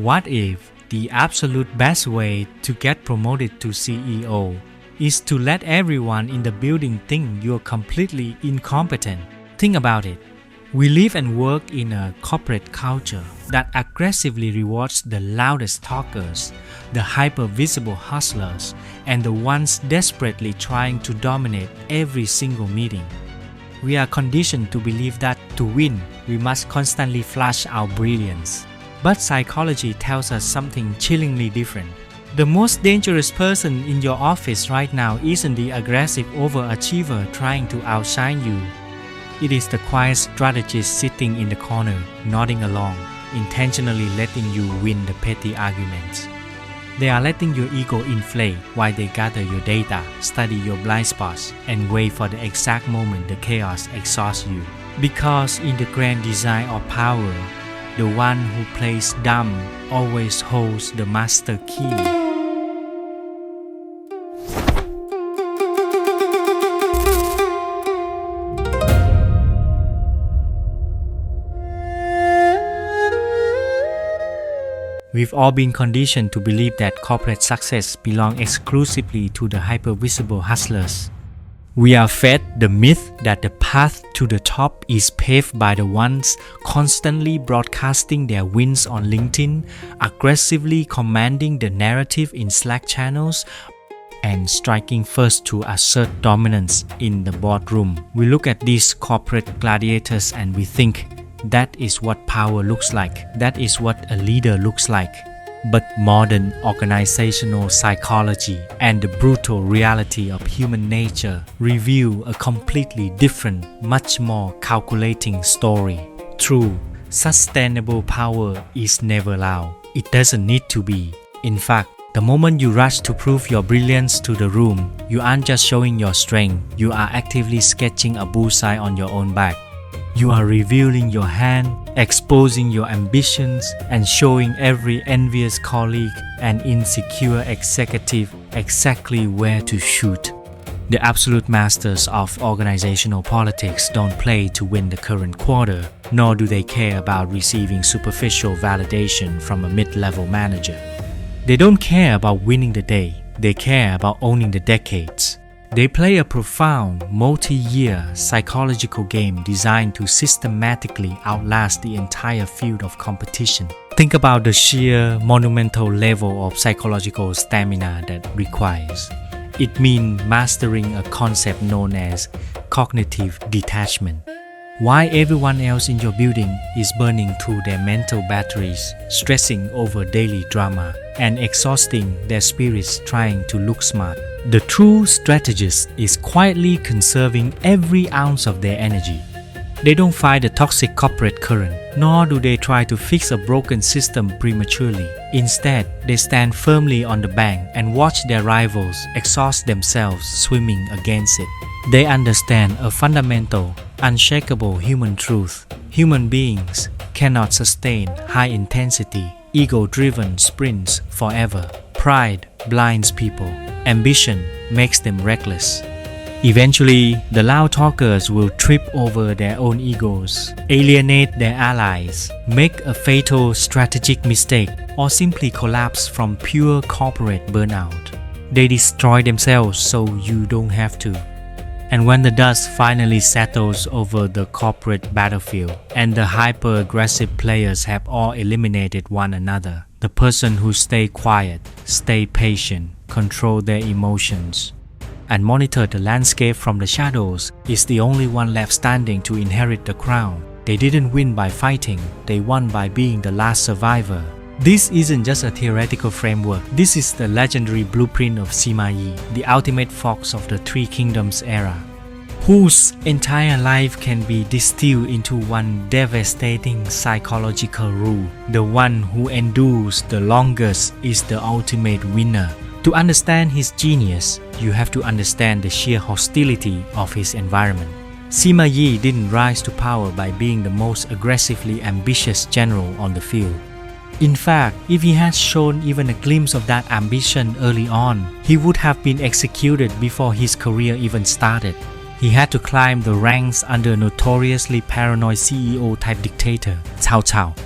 What if the absolute best way to get promoted to CEO is to let everyone in the building think you're completely incompetent? Think about it. We live and work in a corporate culture that aggressively rewards the loudest talkers, the hyper-visible hustlers, and the ones desperately trying to dominate every single meeting. We are conditioned to believe that to win, we must constantly flash our brilliance. But psychology tells us something chillingly different. The most dangerous person in your office right now isn't the aggressive overachiever trying to outshine you. It is the quiet strategist sitting in the corner, nodding along, intentionally letting you win the petty arguments. They are letting your ego inflate while they gather your data, study your blind spots, and wait for the exact moment the chaos exhausts you. Because in the grand design of power, the one who plays dumb always holds the master key. We've all been conditioned to believe that corporate success belongs exclusively to the hyper-visible hustlers. We are fed the myth that the path to the top is paved by the ones constantly broadcasting their wins on LinkedIn, aggressively commanding the narrative in Slack channels, and striking first to assert dominance in the boardroom. We look at these corporate gladiators and we think, that is what power looks like. That is what a leader looks like. But modern organizational psychology and the brutal reality of human nature reveal a completely different, much more calculating story. True, sustainable power is never loud. It doesn't need to be. In fact, the moment you rush to prove your brilliance to the room, you aren't just showing your strength, you are actively sketching a bullseye on your own back. You are revealing your hand, exposing your ambitions, and showing every envious colleague and insecure executive exactly where to shoot. The absolute masters of organizational politics don't play to win the current quarter, nor do they care about receiving superficial validation from a mid-level manager. They don't care about winning the day, they care about owning the decades. They play a profound, multi-year psychological game designed to systematically outlast the entire field of competition. Think about the sheer monumental level of psychological stamina that requires. It means mastering a concept known as cognitive detachment. While everyone else in your building is burning through their mental batteries, stressing over daily drama, and exhausting their spirits trying to look smart, the true strategist is quietly conserving every ounce of their energy. They don't fight the toxic corporate current, nor do they try to fix a broken system prematurely. Instead, they stand firmly on the bank and watch their rivals exhaust themselves swimming against it. They understand a fundamental, unshakable human truth. Human beings cannot sustain high-intensity, ego-driven sprints forever. Pride blinds people. Ambition makes them reckless. Eventually, the loud talkers will trip over their own egos, alienate their allies, make a fatal strategic mistake, or simply collapse from pure corporate burnout. They destroy themselves so you don't have to. And when the dust finally settles over the corporate battlefield and the hyper-aggressive players have all eliminated one another, the person who stay quiet, stay patient, control their emotions, and monitor the landscape from the shadows is the only one left standing to inherit the crown. They didn't win by fighting, they won by being the last survivor. This isn't just a theoretical framework, this is the legendary blueprint of Sima Yi, the ultimate fox of the Three Kingdoms era, whose entire life can be distilled into one devastating psychological rule. The one who endures the longest is the ultimate winner. To understand his genius, you have to understand the sheer hostility of his environment. Sima Yi didn't rise to power by being the most aggressively ambitious general on the field. In fact, if he had shown even a glimpse of that ambition early on, he would have been executed before his career even started. He had to climb the ranks under a notoriously paranoid CEO-type dictator, Cao Cao.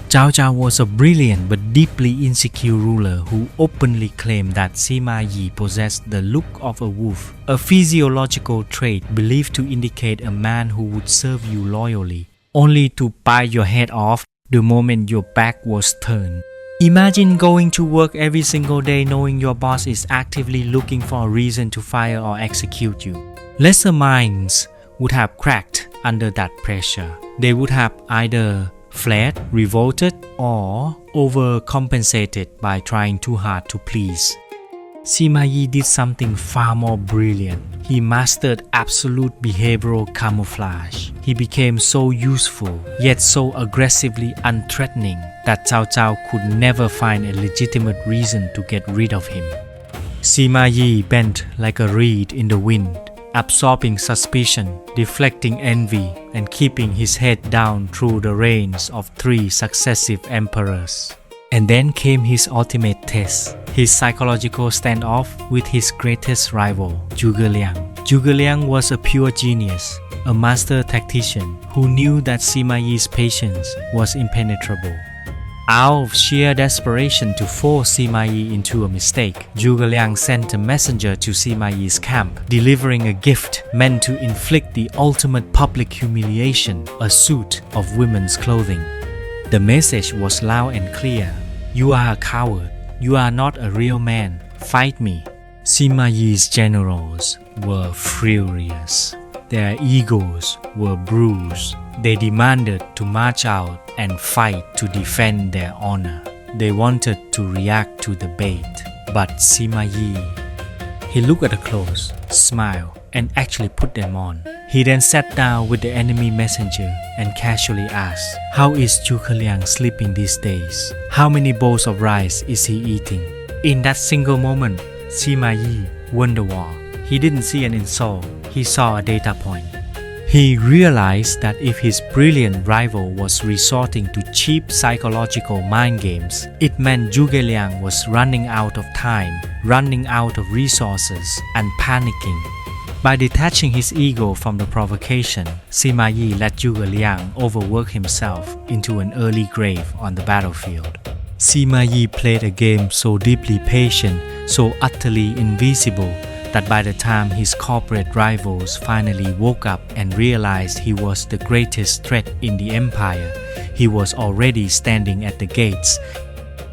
Zhao Zhao was a brilliant but deeply insecure ruler who openly claimed that Sima Yi possessed the look of a wolf, a physiological trait believed to indicate a man who would serve you loyally, only to bite your head off the moment your back was turned. Imagine going to work every single day knowing your boss is actively looking for a reason to fire or execute you. Lesser minds would have cracked under that pressure. They would have either fled, revolted, or overcompensated by trying too hard to please. Sima Yi did something far more brilliant. He mastered absolute behavioral camouflage. He became so useful, yet so aggressively unthreatening that Cao Cao could never find a legitimate reason to get rid of him. Sima Yi bent like a reed in the wind, absorbing suspicion, deflecting envy, and keeping his head down through the reigns of 3 successive emperors. And then came his ultimate test, his psychological standoff with his greatest rival, Zhuge Liang. Zhuge Liang was a pure genius, a master tactician who knew that Sima Yi's patience was impenetrable. Out of sheer desperation to force Sima Yi into a mistake, Zhuge Liang sent a messenger to Sima Yi's camp, delivering a gift meant to inflict the ultimate public humiliation, a suit of women's clothing. The message was loud and clear. You are a coward. You are not a real man. Fight me. Sima Yi's generals were furious. Their egos were bruised. They demanded to march out and fight to defend their honor. They wanted to react to the bait. But Sima Yi, he looked at the clothes, smiled, and actually put them on. He then sat down with the enemy messenger and casually asked, "How is Zhuge Liang sleeping these days? How many bowls of rice is he eating?" In that single moment, Sima Yi won the war. He didn't see an insult, he saw a data point. He realized that if his brilliant rival was resorting to cheap psychological mind games, it meant Zhuge Liang was running out of time, running out of resources, and panicking. By detaching his ego from the provocation, Sima Yi let Zhuge Liang overwork himself into an early grave on the battlefield. Sima Yi played a game so deeply patient, so utterly invisible, that by the time his corporate rivals finally woke up and realized he was the greatest threat in the empire, he was already standing at the gates,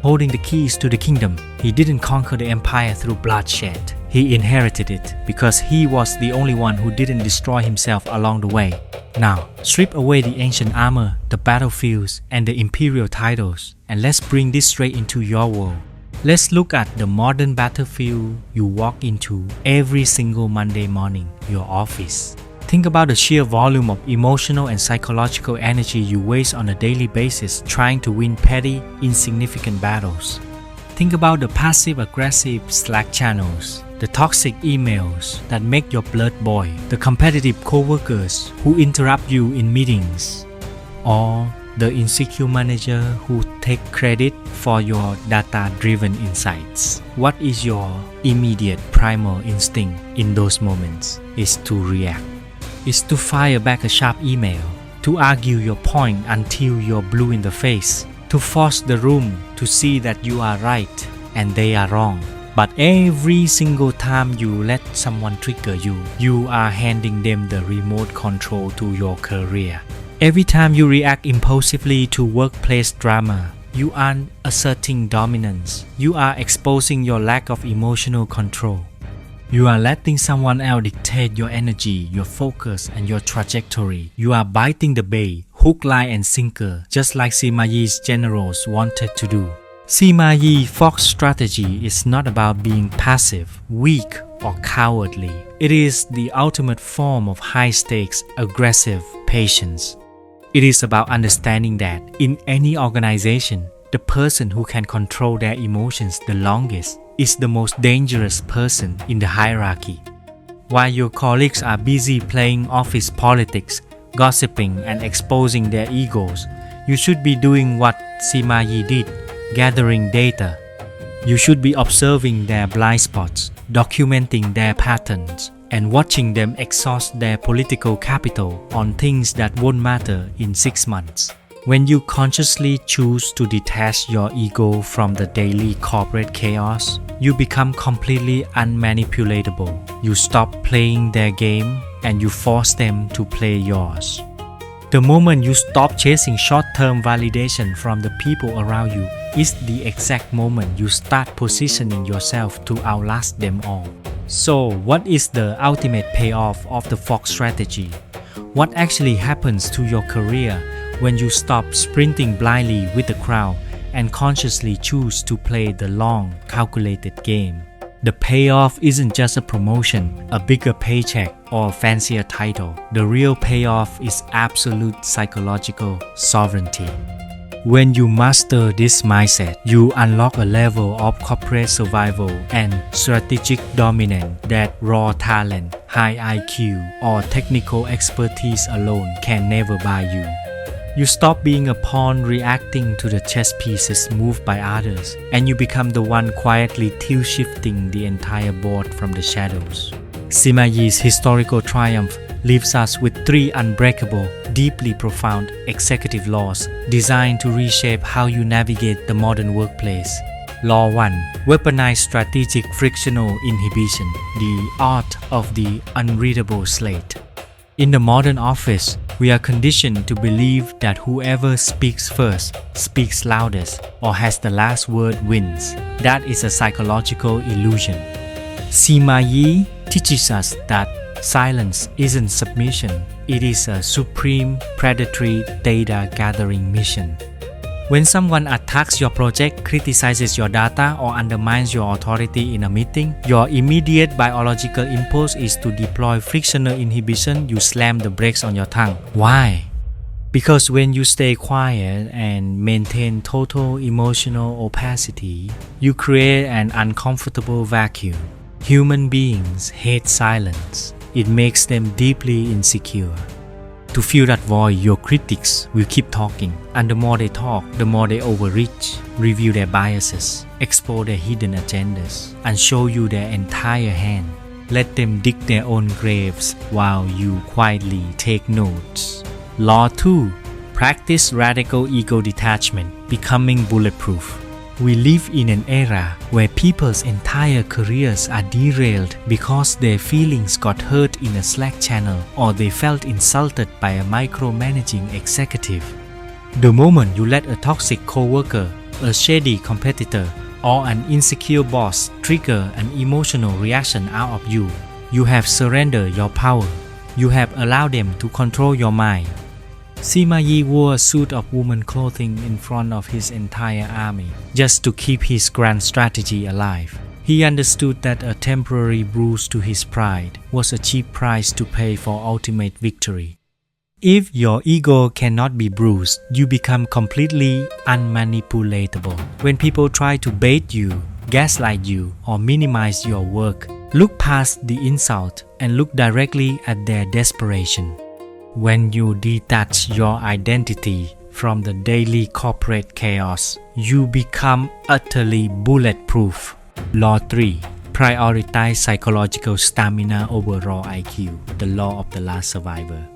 holding the keys to the kingdom. He didn't conquer the empire through bloodshed. He inherited it because he was the only one who didn't destroy himself along the way. Now, strip away the ancient armor, the battlefields, and the imperial titles, and let's bring this straight into your world. Let's look at the modern battlefield you walk into every single Monday morning, your office. Think about the sheer volume of emotional and psychological energy you waste on a daily basis trying to win petty, insignificant battles. Think about the passive-aggressive Slack channels, the toxic emails that make your blood boil, the competitive coworkers who interrupt you in meetings, or the insecure manager who take credit for your data-driven insights. What is your immediate primal instinct in those moments? Is to react. Is to fire back a sharp email, to argue your point until you're blue in the face, to force the room to see that you are right and they are wrong. But every single time you let someone trigger you, you are handing them the remote control to your career. Every time you react impulsively to workplace drama, you aren't asserting dominance. You are exposing your lack of emotional control. You are letting someone else dictate your energy, your focus, and your trajectory. You are biting the bait, hook, line, and sinker, just like Sima Yi's generals wanted to do. Sima Yi Fox strategy is not about being passive, weak, or cowardly. It is the ultimate form of high-stakes, aggressive patience. It is about understanding that in any organization, the person who can control their emotions the longest is the most dangerous person in the hierarchy. While your colleagues are busy playing office politics, gossiping, and exposing their egos, you should be doing what Sima Yi did, gathering data. You should be observing their blind spots, documenting their patterns, and watching them exhaust their political capital on things that won't matter in 6 months. When you consciously choose to detach your ego from the daily corporate chaos, you become completely unmanipulatable. You stop playing their game and you force them to play yours. The moment you stop chasing short-term validation from the people around you is the exact moment you start positioning yourself to outlast them all. So, what is the ultimate payoff of the Fox strategy? What actually happens to your career when you stop sprinting blindly with the crowd and consciously choose to play the long, calculated game? The payoff isn't just a promotion, a bigger paycheck, or a fancier title. The real payoff is absolute psychological sovereignty. When you master this mindset, you unlock a level of corporate survival and strategic dominance that raw talent, high IQ, or technical expertise alone can never buy you. You stop being a pawn reacting to the chess pieces moved by others, and you become the one quietly tilt-shifting the entire board from the shadows. Sima Yi's historical triumph leaves us with 3 unbreakable, deeply profound executive laws designed to reshape how you navigate the modern workplace. Law 1. Weaponize strategic frictional inhibition, the art of the unreadable slate. In the modern office, we are conditioned to believe that whoever speaks first, speaks loudest, or has the last word wins. That is a psychological illusion. Sima Yi teaches us that silence isn't submission, it is a supreme predatory data gathering mission. When someone attacks your project, criticizes your data, or undermines your authority in a meeting, your immediate biological impulse is to deploy frictional inhibition. You slam the brakes on your tongue. Why? Because when you stay quiet and maintain total emotional opacity, you create an uncomfortable vacuum. Human beings hate silence. It makes them deeply insecure. To fill that void, your critics will keep talking, and the more they talk, the more they overreach, reveal their biases, expose their hidden agendas, and show you their entire hand. Let them dig their own graves while you quietly take notes. Law 2. Practice radical ego detachment, becoming bulletproof. We live in an era where people's entire careers are derailed because their feelings got hurt in a Slack channel or they felt insulted by a micromanaging executive. The moment you let a toxic coworker, a shady competitor, or an insecure boss trigger an emotional reaction out of you, you have surrendered your power. You have allowed them to control your mind. Sima Yi wore a suit of woman clothing in front of his entire army, just to keep his grand strategy alive. He understood that a temporary bruise to his pride was a cheap price to pay for ultimate victory. If your ego cannot be bruised, you become completely unmanipulatable. When people try to bait you, gaslight you, or minimize your work, look past the insult and look directly at their desperation. When you detach your identity from the daily corporate chaos, you become utterly bulletproof. Law 3. Prioritize psychological stamina over raw IQ, the law of the last survivor.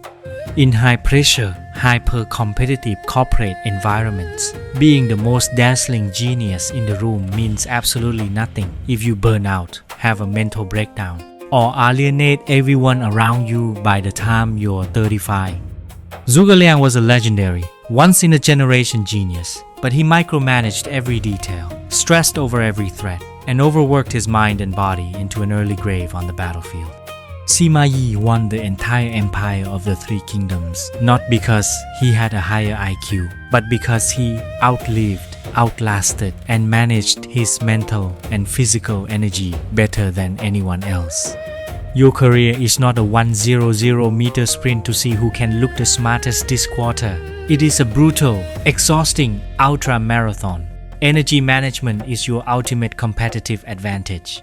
In high-pressure, hyper-competitive corporate environments, being the most dazzling genius in the room means absolutely nothing if you burn out, have a mental breakdown, or alienate everyone around you by the time you're 35. Zhuge Liang was a legendary, once-in-a-generation genius, but he micromanaged every detail, stressed over every threat, and overworked his mind and body into an early grave on the battlefield. Sima Yi won the entire empire of the Three Kingdoms, not because he had a higher IQ, but because he outlived, outlasted, and managed his mental and physical energy better than anyone else. Your career is not a 100-meter sprint to see who can look the smartest this quarter. It is a brutal, exhausting ultra-marathon. Energy management is your ultimate competitive advantage.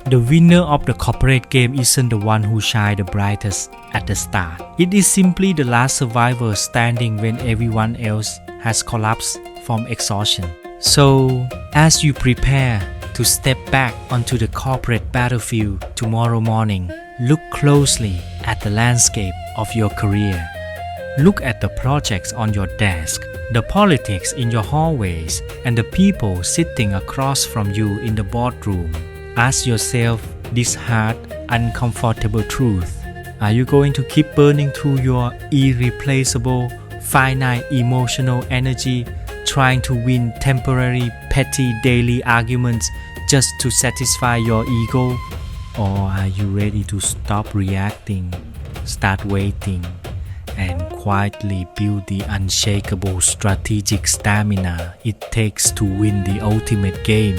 The winner of the corporate game isn't the one who shines the brightest at the start. It is simply the last survivor standing when everyone else has collapsed from exhaustion. So, as you prepare to step back onto the corporate battlefield tomorrow morning, look closely at the landscape of your career. Look at the projects on your desk, the politics in your hallways, and the people sitting across from you in the boardroom. Ask yourself this hard, uncomfortable truth. Are you going to keep burning through your irreplaceable, finite emotional energy, trying to win temporary, petty daily arguments just to satisfy your ego? Or are you ready to stop reacting, start waiting, and quietly build the unshakable strategic stamina it takes to win the ultimate game?